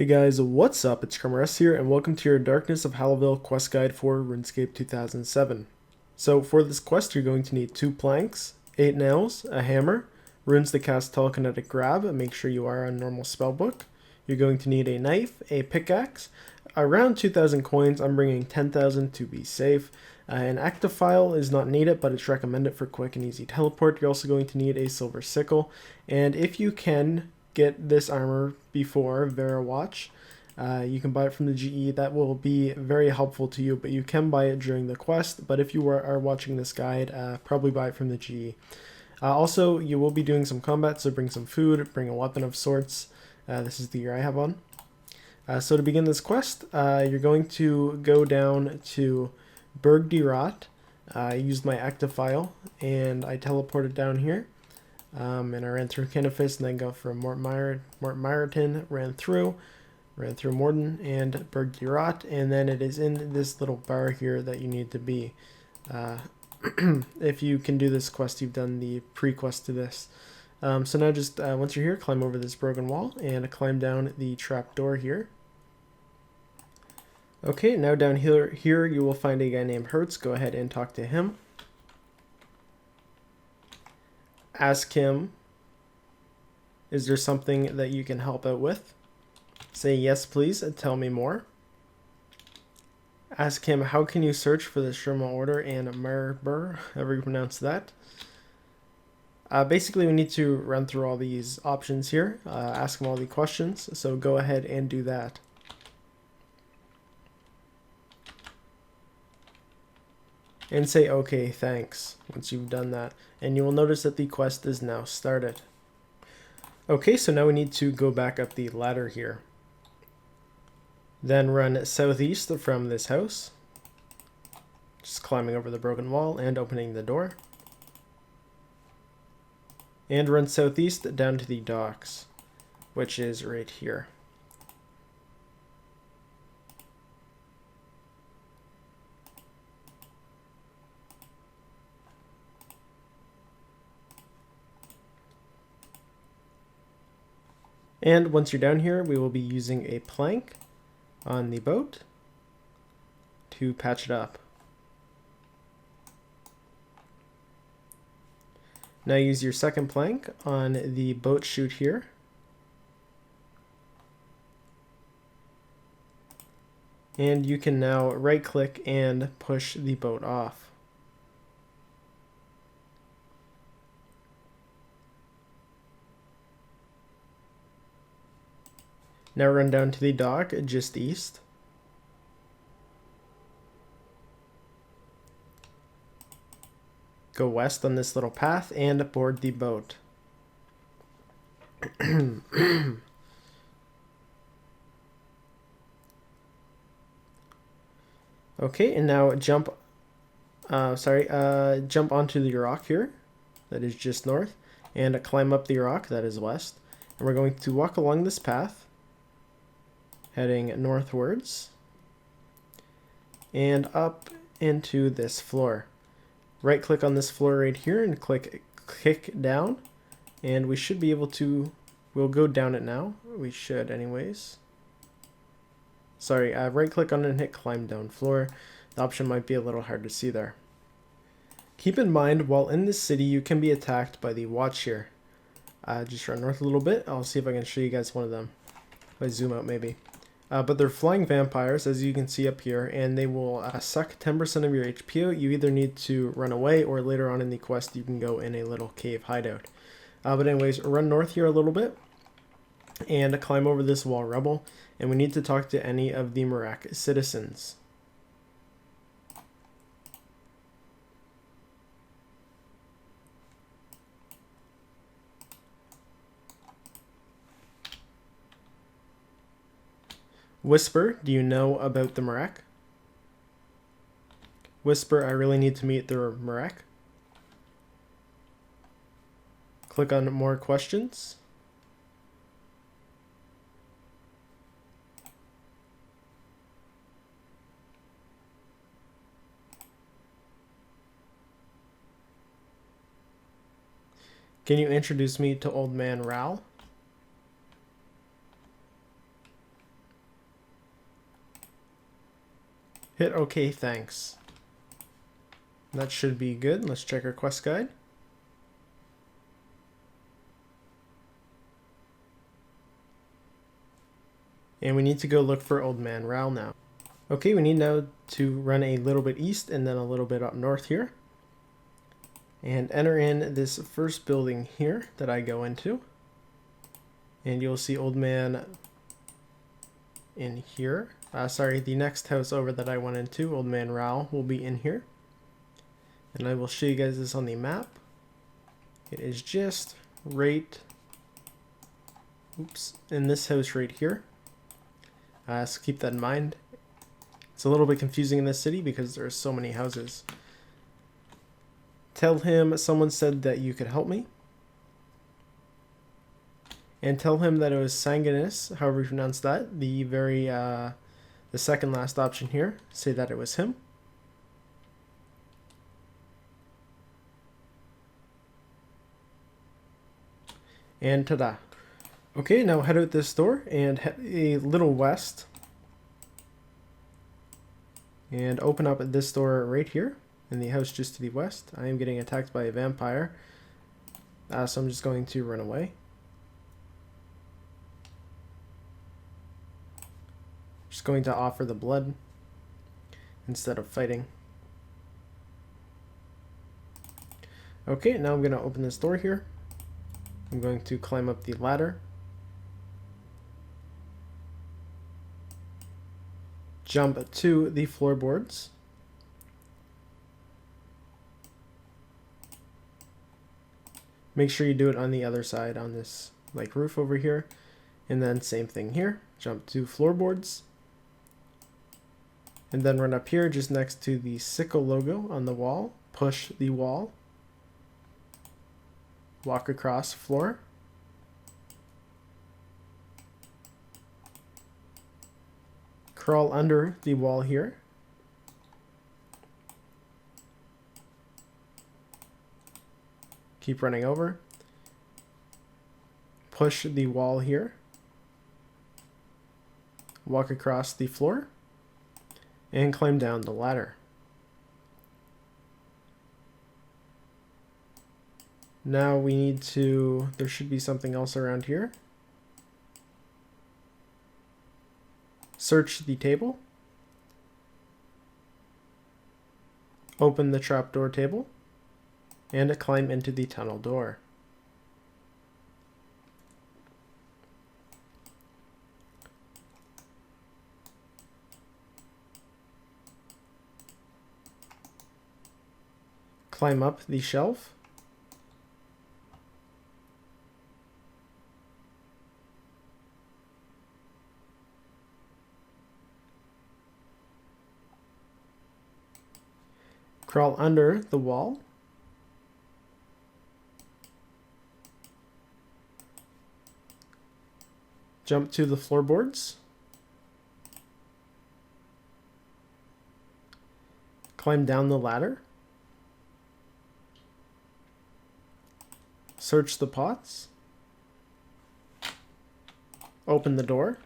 Hey guys, what's up? It's Crumb here, and welcome to your Darkness of Hallowvale quest guide for RuneScape 2007. So for this quest, you're going to need 2 planks, 8 nails, a hammer, runes to cast telekinetic grab, and make sure you are on normal spellbook. You're going to need a knife, a pickaxe, around 2,000 coins. I'm bringing 10,000 to be safe. An active file is not needed, but it's recommended for quick and easy teleport. You're also going to need a silver sickle, and if you can get this armor before Vyrewatch, you can buy it from the GE. That will be very helpful to you, but you can buy it during the quest. But if you are watching this guide, probably buy it from the GE. Also, you will be doing some combat, so bring some food, bring a weapon of sorts. This is the gear I have on. So to begin this quest, you're going to go down to Burgh de Rott. I used my active file, and I teleported down here. And I ran through Cannifis and then go for Mort'ton, ran through Mort'ton and Burgh de Rott, and then it is in this little bar here that you need to be. If you can do this quest, you've done the pre-quest to this. So now just once you're here, climb over this broken wall and climb down the trap door here. Okay, now down here you will find a guy named Hurtz. Go ahead and talk to him. Ask him, is there something that you can help out with? Say yes please and tell me more. Ask him, how can you search for the Shrima Order and Merber, however you pronounce that. Basically we need to run through all these options here, ask him all the questions, so go ahead and do that. And say okay, thanks, once you've done that. And you will notice that the quest is now started. Okay, so now we need to go back up the ladder here. Then run southeast from this house. Just climbing over the broken wall and opening the door. And run southeast down to the docks, which is right here. And once you're down here, we will be using a plank on the boat to patch it up. Now use your second plank on the boat chute here. And you can now right click and push the boat off. Now run down to the dock just east. Go west on this little path and board the boat. Okay, and now jump onto the rock here, that is just north, and climb up the rock, that is west. And we're going to walk along this path, heading northwards, and up into this floor. Right click on this floor right here and click down, and we should be able to, we'll go down it now. We should anyways. Sorry, right click on it and hit climb down floor. The option might be a little hard to see there. Keep in mind, while in this city, you can be attacked by the watch here. Just run north a little bit. I'll see if I can show you guys one of them. If I zoom out maybe. But they're flying vampires, as you can see up here, and they will suck 10% of your HP out. You either need to run away, or later on in the quest you can go in a little cave hideout. But anyways, run north here a little bit, and climb over this wall rubble, and we need to talk to any of the Varrock citizens. Whisper, do you know about the Varrock? Whisper, I really need to meet the Varrock. Click on more questions. Can you introduce me to Old Man Ral? Hit OK, thanks. That should be good. Let's check our quest guide. And we need to go look for Old Man Ral now. Okay, we need now to run a little bit east and then a little bit up north here. And enter in this first building here that I go into. And you'll see Old Man in here. Sorry, the next house over that I went into, Old Man Ral, will be in here. And I will show you guys this on the map. It is just right, in this house right here. So keep that in mind. It's a little bit confusing in this city because there are so many houses. Tell him someone said that you could help me. And tell him that it was Sanguinus, however you pronounce that, the second last option here. Say that it was him. And ta-da. Okay, now head out this door and head a little west. And open up at this door right here in the house just to the west. I am getting attacked by a vampire. So I'm just going to run away. Just going to offer the blood instead of fighting. Okay, now I'm going to open this door here. I'm going to climb up the ladder. Jump to the floorboards. Make sure you do it on the other side on this like roof over here. And then same thing here. Jump to floorboards. And then run up here just next to the sickle logo on the wall. Push the wall. Walk across floor. Crawl under the wall here. Keep running over. Push the wall here. Walk across the floor. And climb down the ladder. Now we need to, there should be something else around here. Search the table. Open the trapdoor table. And climb into the tunnel door. Climb up the shelf. Crawl under the wall. Jump to the floorboards. Climb down the ladder. Search the pots. Open the door.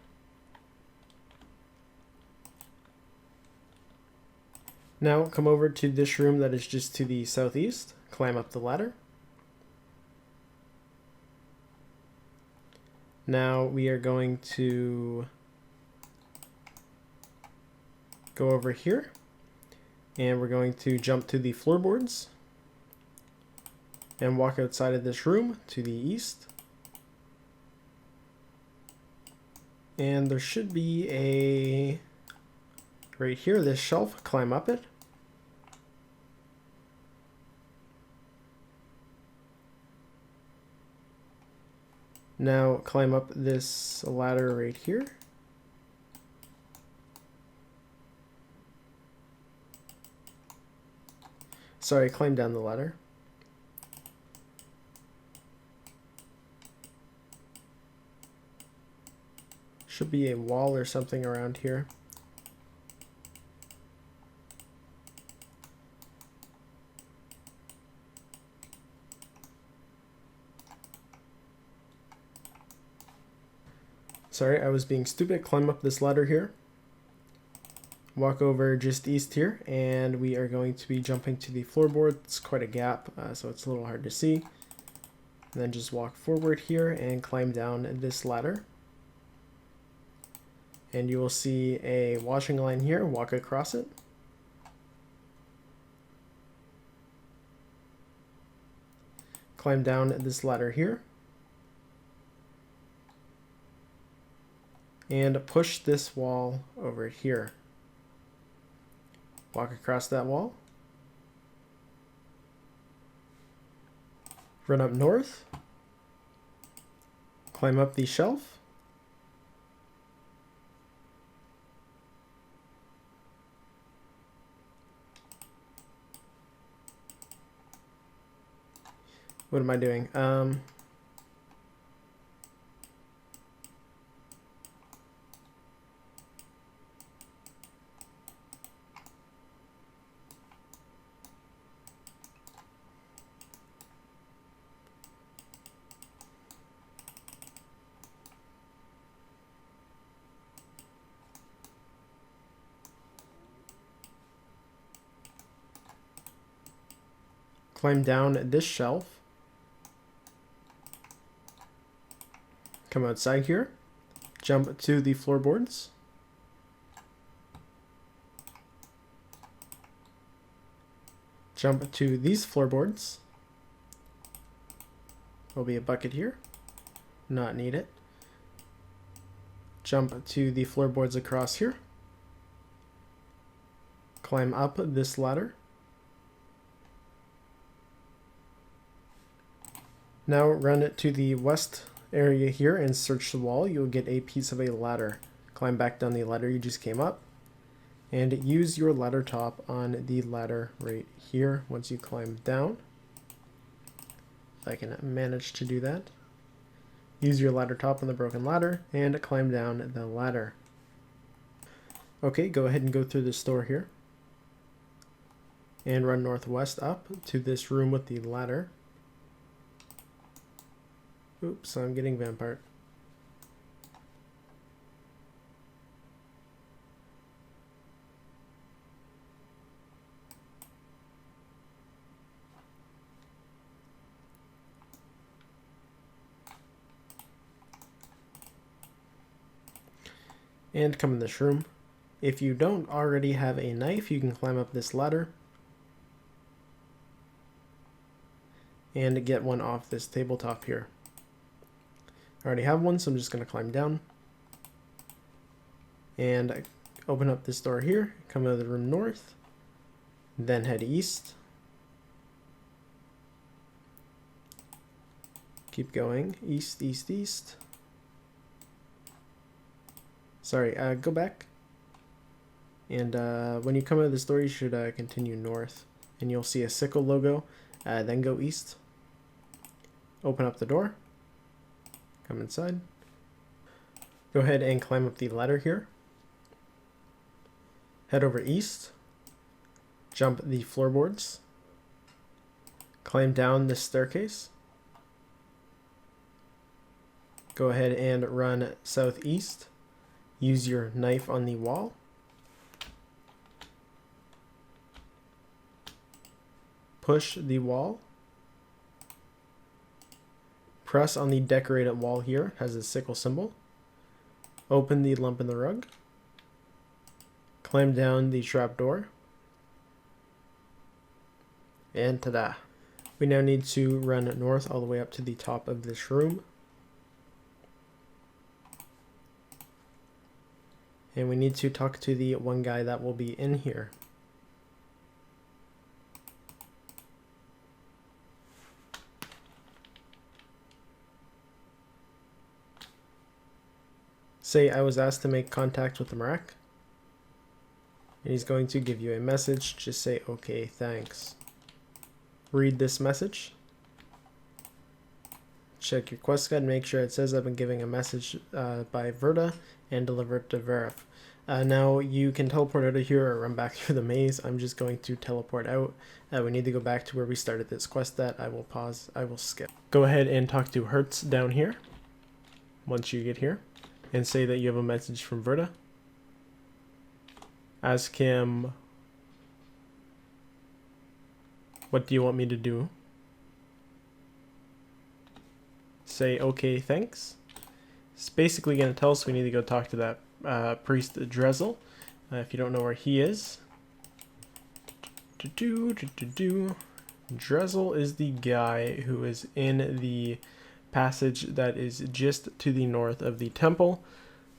Now come over to this room that is just to the southeast. Climb up the ladder. Now we are going to go over here. And we're going to jump to the floorboards. And walk outside of this room to the east. And there should be a, right here, this shelf, climb up it. Now climb up this ladder right here. Sorry, climb down the ladder. Should be a wall or something around here. Sorry, I was being stupid. Climb up this ladder here. walk over just east here, and we are going to be jumping to the floorboard. It's quite a gap, so it's a little hard to see. And then just walk forward here and climb down this ladder. And you will see a washing line here. Walk across it. Climb down this ladder here. And push this wall over here. Walk across that wall. Run up north. Climb up the shelf. What am I doing? Climb down this shelf. Come outside here. Jump to the floorboards. Jump to these floorboards. There'll be a bucket here. Not need it. Jump to the floorboards across here. Climb up this ladder. Now run it to the west area here and search the wall. You'll get a piece of a ladder. Climb back down the ladder you just came up. And use your ladder top on the ladder right here once you climb down. If I can manage to do that. Use your ladder top on the broken ladder and climb down the ladder. Okay, go ahead and go through this door here. And run northwest up to this room with the ladder. Oops, I'm getting vampire. And come in this room. If you don't already have a knife, you can climb up this ladder and get one off this tabletop here. I already have one, so I'm just going to climb down and open up this door here, come out of the room north, then head east. Keep going, east, east, east. Sorry, go back. And when you come out of this door, you should continue north, and you'll see a sickle logo. Then go east. Open up the door. Come inside. Go ahead and climb up the ladder here. Head over east. Jump the floorboards. Climb down this staircase. Go ahead and run southeast. Use your knife on the wall. Push the wall. Press on the decorated wall here, it has a sickle symbol. Open the lump in the rug. Climb down the trapdoor. And ta-da! We now need to run north all the way up to the top of this room. And we need to talk to the one guy that will be in here. Say I was asked to make contact with the Marek. And he's going to give you a message. Just say, okay, thanks. Read this message. Check your quest guide. Make sure it says I've been giving a message by Verda and deliver it to Vyrewatch. Now you can teleport out of here or run back through the maze. I'm just going to teleport out. We need to go back to where we started this quest at. I will pause. I will skip. Go ahead and talk to Hurtz down here. Once you get here. And say that you have a message from Verda. Ask him, what do you want me to do? Say, okay, thanks. It's basically going to tell us we need to go talk to that priest Drezel. If you don't know where he is. Drezel is the guy who is in the passage that is just to the north of the temple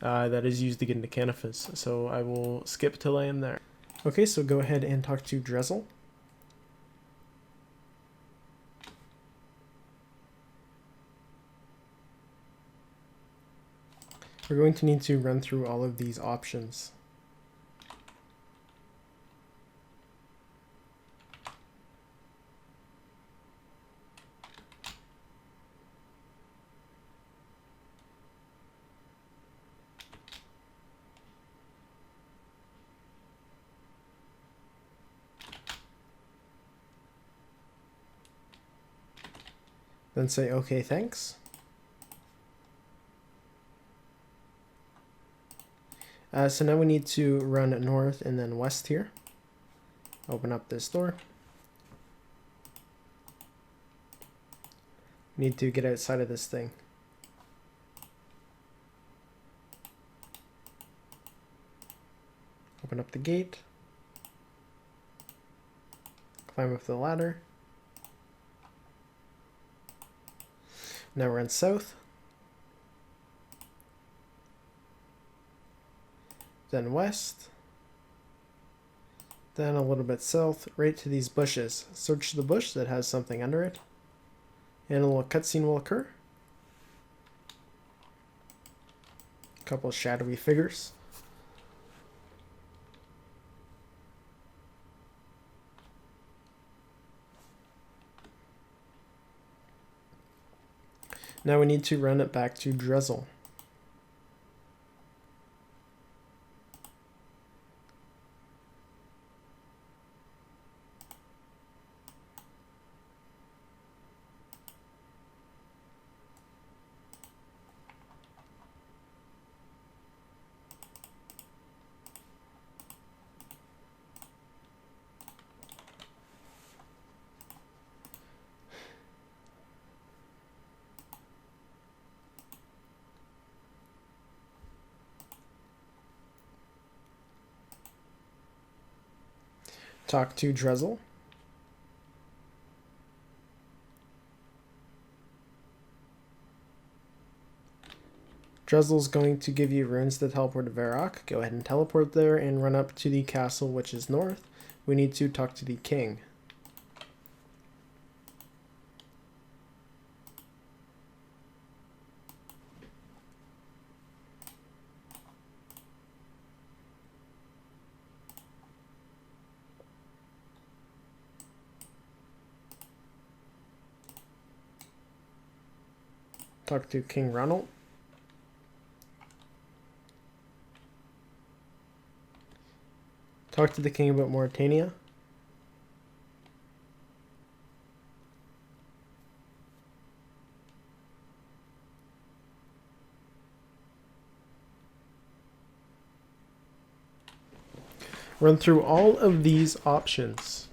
that is used to get into Canifis. So I will skip till I am there. Okay, so go ahead and talk to Drezel. We're going to need to run through all of these options. Then say, okay, thanks. So now we need to run north and then west here. Open up this door. Need to get outside of this thing. Open up the gate. Climb up the ladder. Now we're in south. Then west. Then a little bit south, right to these bushes. Search the bush that has something under it. And a little cutscene will occur. A couple shadowy figures. Now we need to run it back to Drezel. Talk to Drezel. Drezel's going to give you runes to teleport to Varrock. Go ahead and teleport there and run up to the castle, which is north. We need to talk to the king. Talk to King Ronald. Talk to the king about Mauritania. Run through all of these options.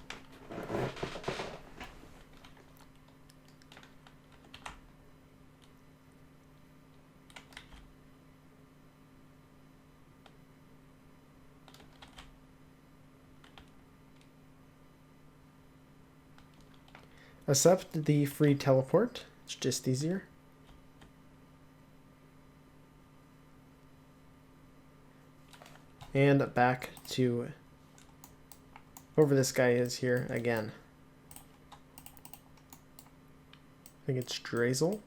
Accept the free teleport. It's just easier. And back to whoever this guy is here again. I think it's Drezel.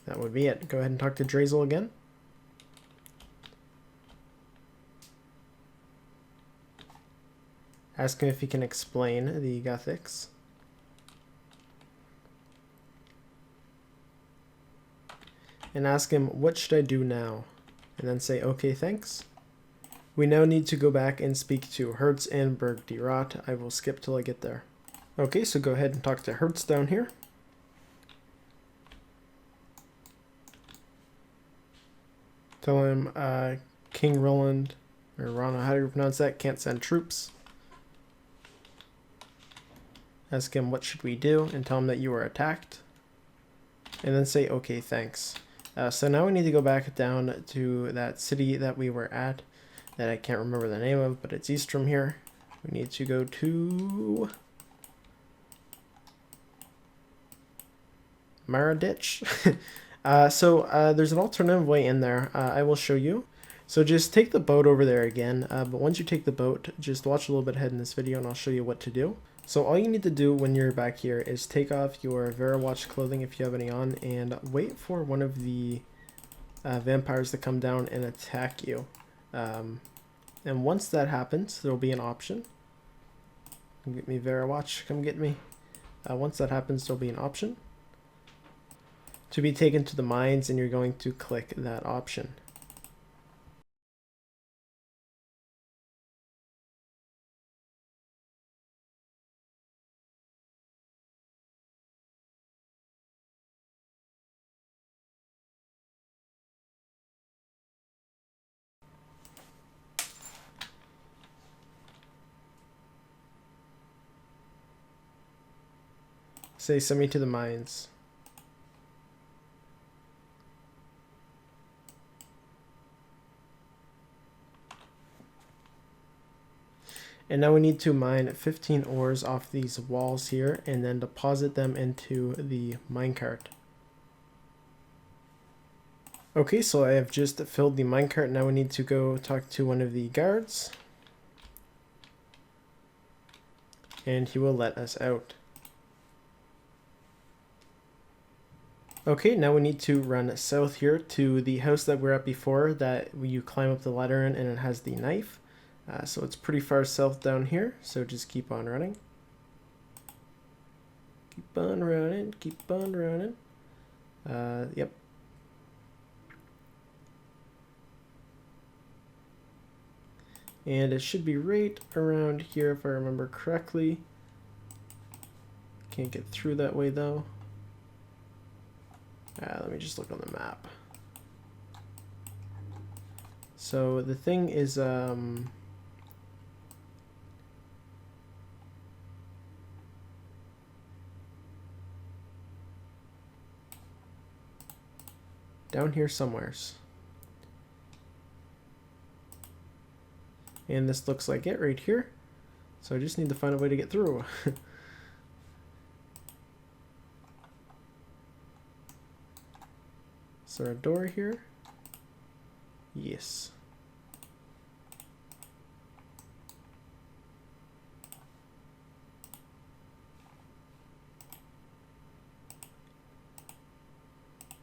That would be it. Go ahead and talk to Drezel again. Ask him if he can explain the Gothics. And ask him, what should I do now? And then say, okay, thanks. We now need to go back and speak to Hurtz and Burgh de Rott. I will skip till I get there. Okay, so go ahead and talk to Hurtz down here. Tell him, King Roland Or Rana, how do you pronounce that? Can't send troops. Ask him what should we do and tell him that you were attacked. And then say, okay, thanks. So now we need to go back down to that city that we were at that I can't remember the name of, but it's east from here. We need to go to Maraditch. There's an alternative way in there. I will show you. So just take the boat over there again, but once you take the boat, just watch a little bit ahead in this video and I'll show you what to do. So all you need to do when you're back here is take off your Vyrewatch clothing if you have any on and wait for one of the vampires to come down and attack you. And once that happens, there'll be an option. Come get me, Vyrewatch, come get me. Once that happens, there'll be an option to be taken to the mines and you're going to click that option. Say, send me to the mines. And now we need to mine 15 ores off these walls here and then deposit them into the minecart. Okay, so I have just filled the minecart. Now we need to go talk to one of the guards. And he will let us out. Okay, now we need to run south here to the house that we were at before that you climb up the ladder in and it has the knife. So it's pretty far south down here, so just keep on running. Keep on running, keep on running. Yep. And it should be right around here if I remember correctly. Can't get through that way though. Let me just look on the map. So the thing is, down here somewheres. And this looks like it right here. So I just need to find a way to get through. Is there a door here? Yes.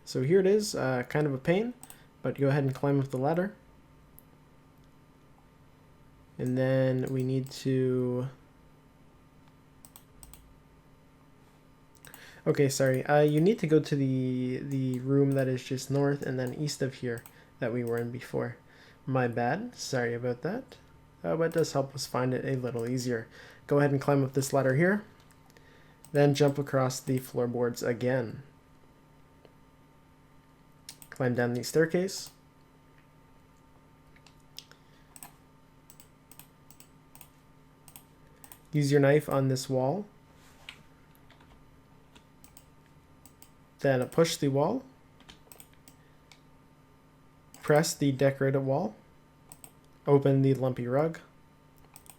So here it is, kind of a pain, but go ahead and climb up the ladder. And then we need to... Okay, sorry. You need to go to the room that is just north and then east of here that we were in before. My bad. Sorry about that. But it does help us find it a little easier. Go ahead and climb up this ladder here. Then jump across the floorboards again. Climb down the staircase. Use your knife on this wall. Then push the wall. Press the decorated wall. Open the lumpy rug.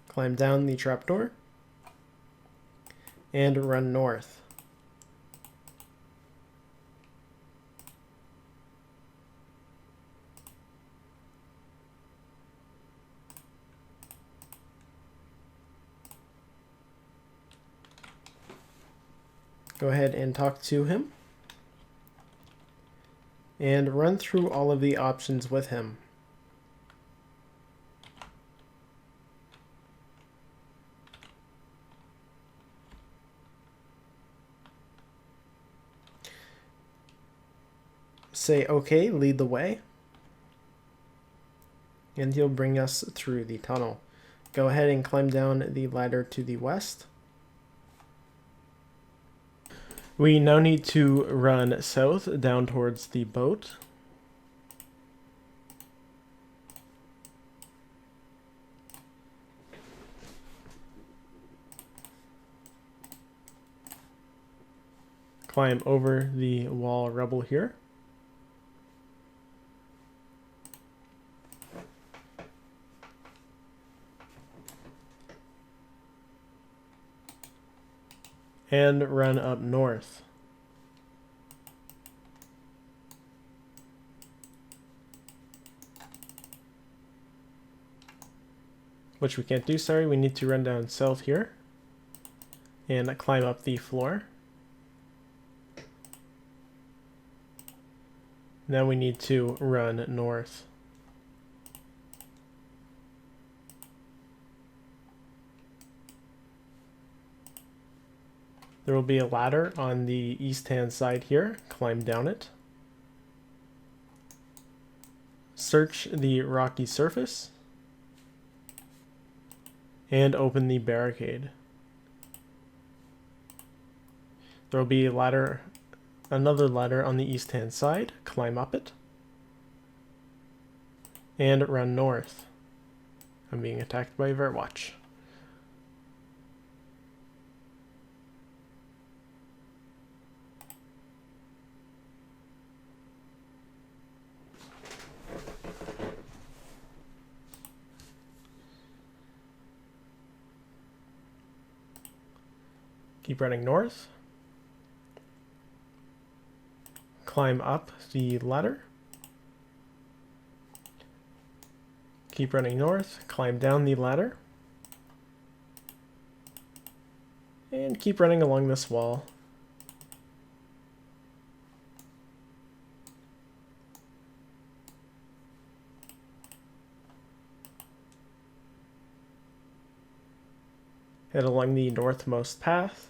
Climb down the trapdoor. And run north. Go ahead and talk to him. And run through all of the options with him. Say, okay, lead the way. And he'll bring us through the tunnel. Go ahead and climb down the ladder to the west. We now need to run south down towards the boat. climb over the wall rubble here. And run up north. Which we can't do, sorry. We need to run down south here and climb up the floor. Now we need to run north. There will be a ladder on the east-hand side here. Climb down it. Search the rocky surface. And open the barricade. There will be a ladder, another ladder on the east-hand side. Climb up it. And run north. I'm being attacked by Vyrewatch. Keep running north. Climb up the ladder. Keep running north. Climb down the ladder. And keep running along this wall. Head along the northmost path.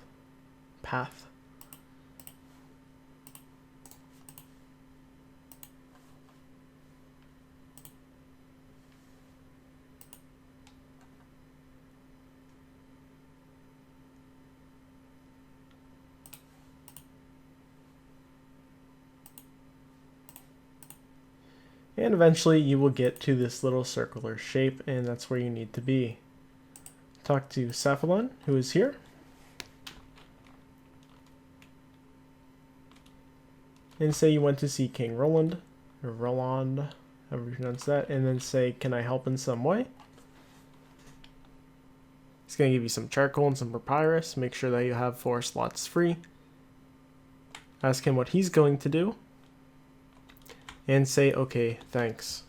And eventually you will get to this little circular shape, and that's where you need to be. Talk to Cephalon, who is here. And say you went to see King Roland, or Roland, however you pronounce that, and then say, can I help in some way? He's going to give you some charcoal and some papyrus. Make sure that you have 4 slots free. Ask him what he's going to do. And say, okay, thanks.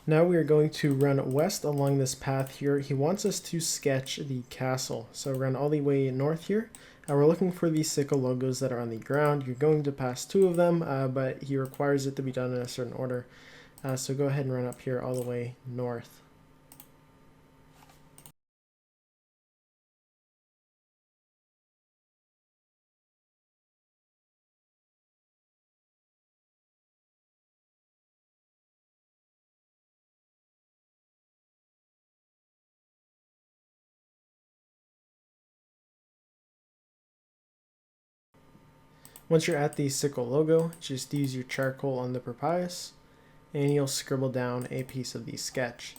Now we are going to run west along this path here. He wants us to sketch the castle. So run all the way north here. We're looking for the sickle logos that are on the ground. You're going to pass 2 of them, but he requires it to be done in a certain order. So go ahead and run up here all the way north. Once you're at the sickle logo, just use your charcoal on the papyrus, and you'll scribble down a piece of the sketch.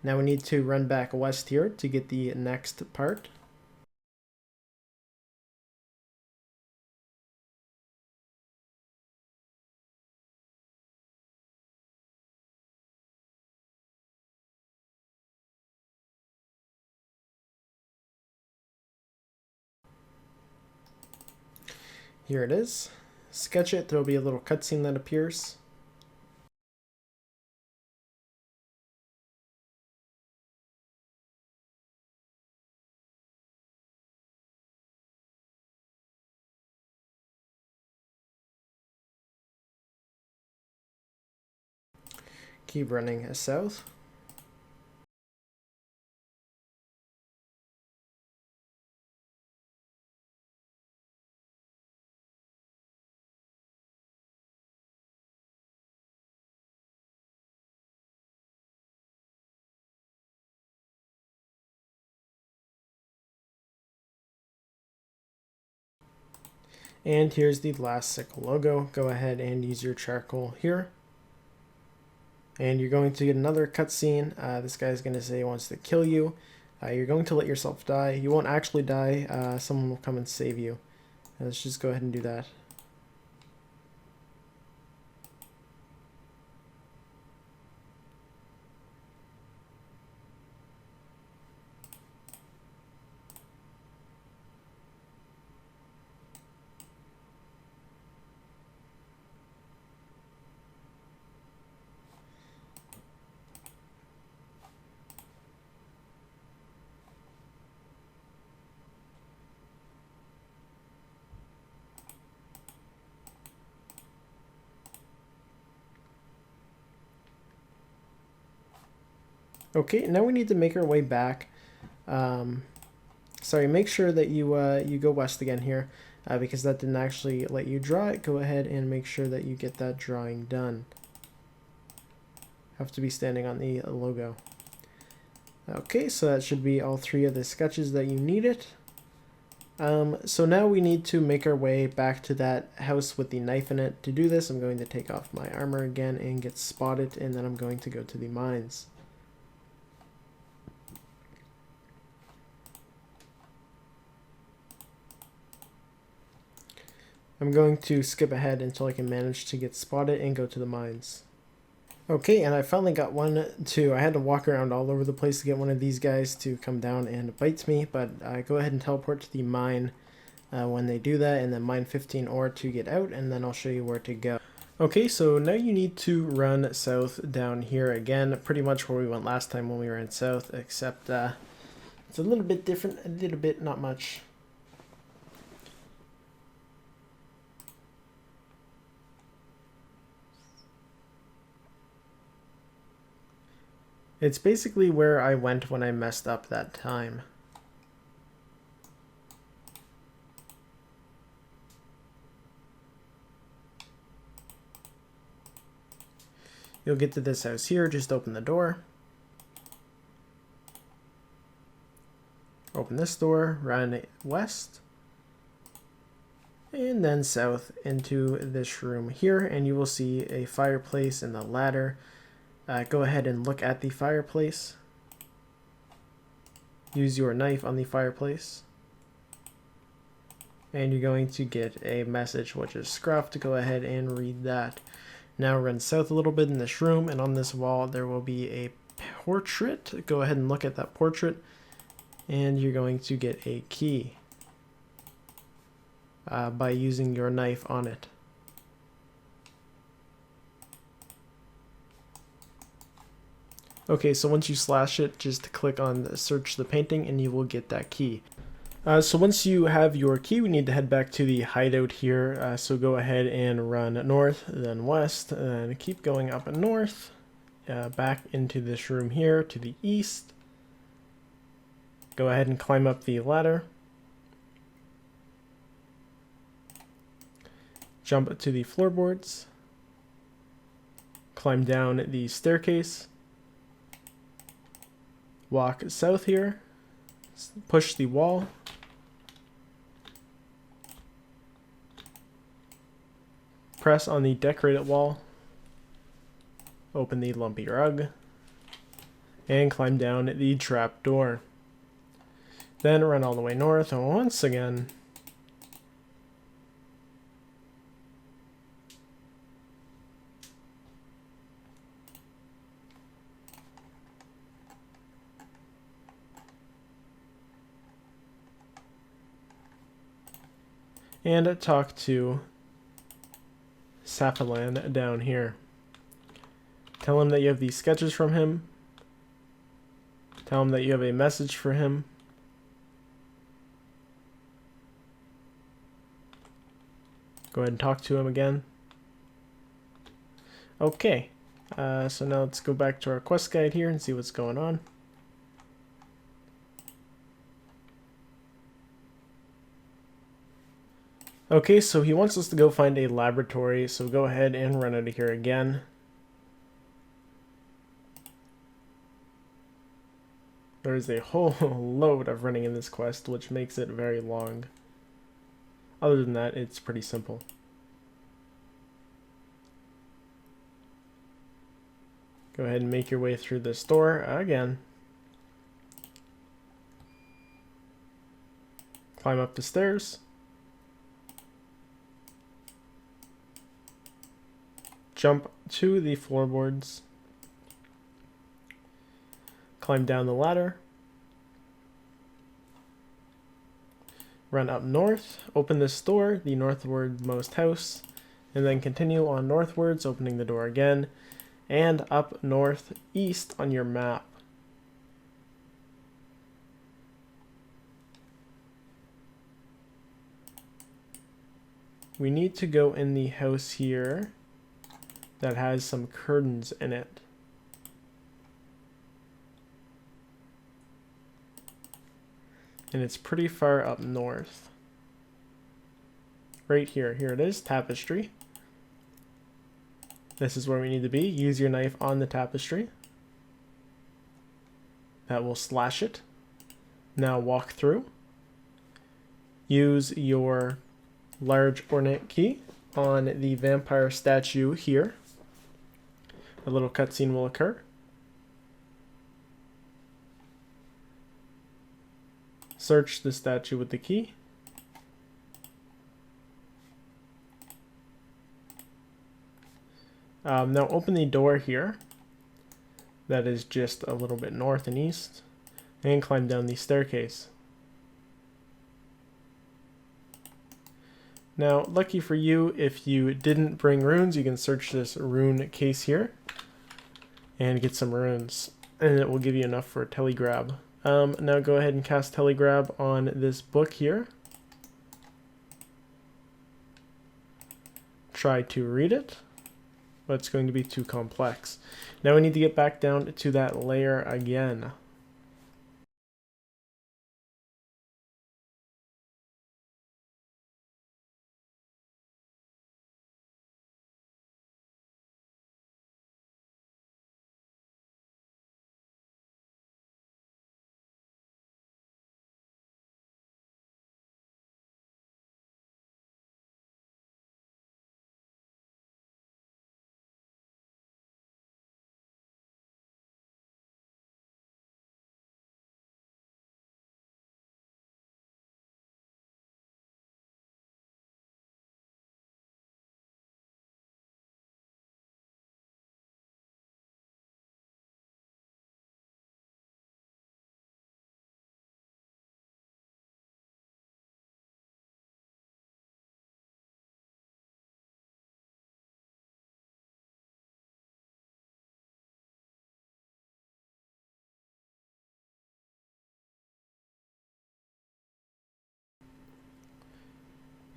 Now we need to run back west here to get the next part. Here it is. Sketch it. There'll be a little cutscene that appears. Keep running south. And here's the last sickle logo. Go ahead and use your charcoal here. And you're going to get another cutscene. This guy's going to say he wants to kill you. You're going to let yourself die. You won't actually die. Someone will come and save you. Let's just go ahead and do that. Okay, now we need to make our way back. Sorry, make sure that you go west again here, because that didn't actually let you draw it. Go ahead and make sure that you get that drawing done. Have to be standing on the logo. Okay, so that should be all 3 of the sketches that you needed. So now we need to make our way back to that house with the knife in it. To do this, I'm going to take off my armor again and get spotted, and then I'm going to go to the mines. I'm going to skip ahead until I can manage to get spotted and go to the mines. Okay, and I finally got one too. I had to walk around all over the place to get one of these guys to come down and bite me, but go ahead and teleport to the mine when they do that, and then mine 15 ore to get out, and then I'll show you where to go. Okay, so now you need to run south down here again, pretty much where we went last time when we were in south, except it's a little bit different, a little bit, not much. It's basically where I went when I messed up that time. You'll get to this house here, just open the door. Open this door, run west. And then south into this room here, and you will see a fireplace and a ladder. Go ahead and look at the fireplace. Use your knife on the fireplace. And you're going to get a message, which is Scruff, to go ahead and read that. Now run south a little bit in this room, and on this wall there will be a portrait. Go ahead and look at that portrait, and you're going to get a key by using your knife on it. Okay, so once you slash it, just click on search the painting and you will get that key. So once you have your key, we need to head back to the hideout here. So go ahead and run north, then west, and keep going up north, back into this room here to the east. Go ahead and climb up the ladder. Jump to the floorboards. Climb down the staircase. Walk south here, push the wall, press on the decorated wall, open the lumpy rug, and climb down the trap door. Then run all the way north once again. And talk to Safalan down here. Tell him that you have these sketches from him. Tell him that you have a message for him. Go ahead and talk to him again. Okay, so now let's go back to our quest guide here and see what's going on. Okay, so he wants us to go find a laboratory, so go ahead and run out of here again. There's a whole load of running in this quest, which makes it very long. Other than that, it's pretty simple. Go ahead and make your way through this door again. Climb up the stairs. jump to the floorboards, climb down the ladder, run up north, open this door, the northwardmost house, and then continue on northwards, opening the door again, and up northeast on your map. We need to go in the house here that has some curtains in it. And it's pretty far up north. Right here. Here it is, tapestry. This is where we need to be. Use your knife on the tapestry. That will slash it. Now walk through. Use your large ornate key on the vampire statue here. A little cutscene will occur. Search the statue with the key. Now open the door here. That is just a little bit north and east. And climb down the staircase. Now, lucky for you, if you didn't bring runes, you can search this rune case here and get some runes, and it will give you enough for a telegrab. Now go ahead and cast telegrab on this book here. Try to read it, but it's going to be too complex. Now we need to get back down to that layer again.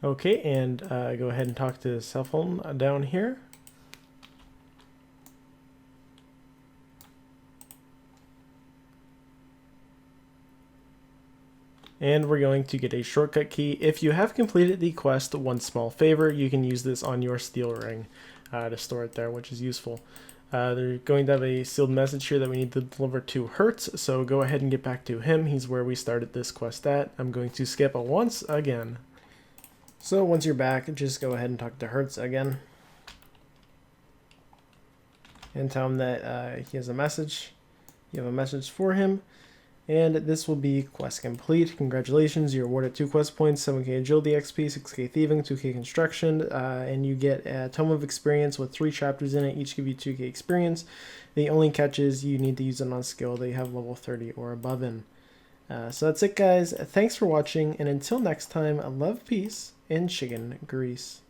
Okay, and go ahead and talk to cell phone down here. And we're going to get a shortcut key. If you have completed the quest, one small favor, you can use this on your steel ring to store it there, which is useful. They're going to have a sealed message here that we need to deliver to Hurtz, so go ahead and get back to him. He's where we started this quest at. I'm going to skip once again. So once you're back, just go ahead and talk to Hurtz again. And tell him that he has a message. You have a message for him. And this will be quest complete. Congratulations, you're awarded 2 quest points, 7k agility XP, 6k thieving, 2k construction, and you get a tome of experience with 3 chapters in it, each give you 2k experience. The only catch is you need to use it on skill that you have level 30 or above in. So that's it, guys. Thanks for watching, and until next time, love, peace, and chicken grease.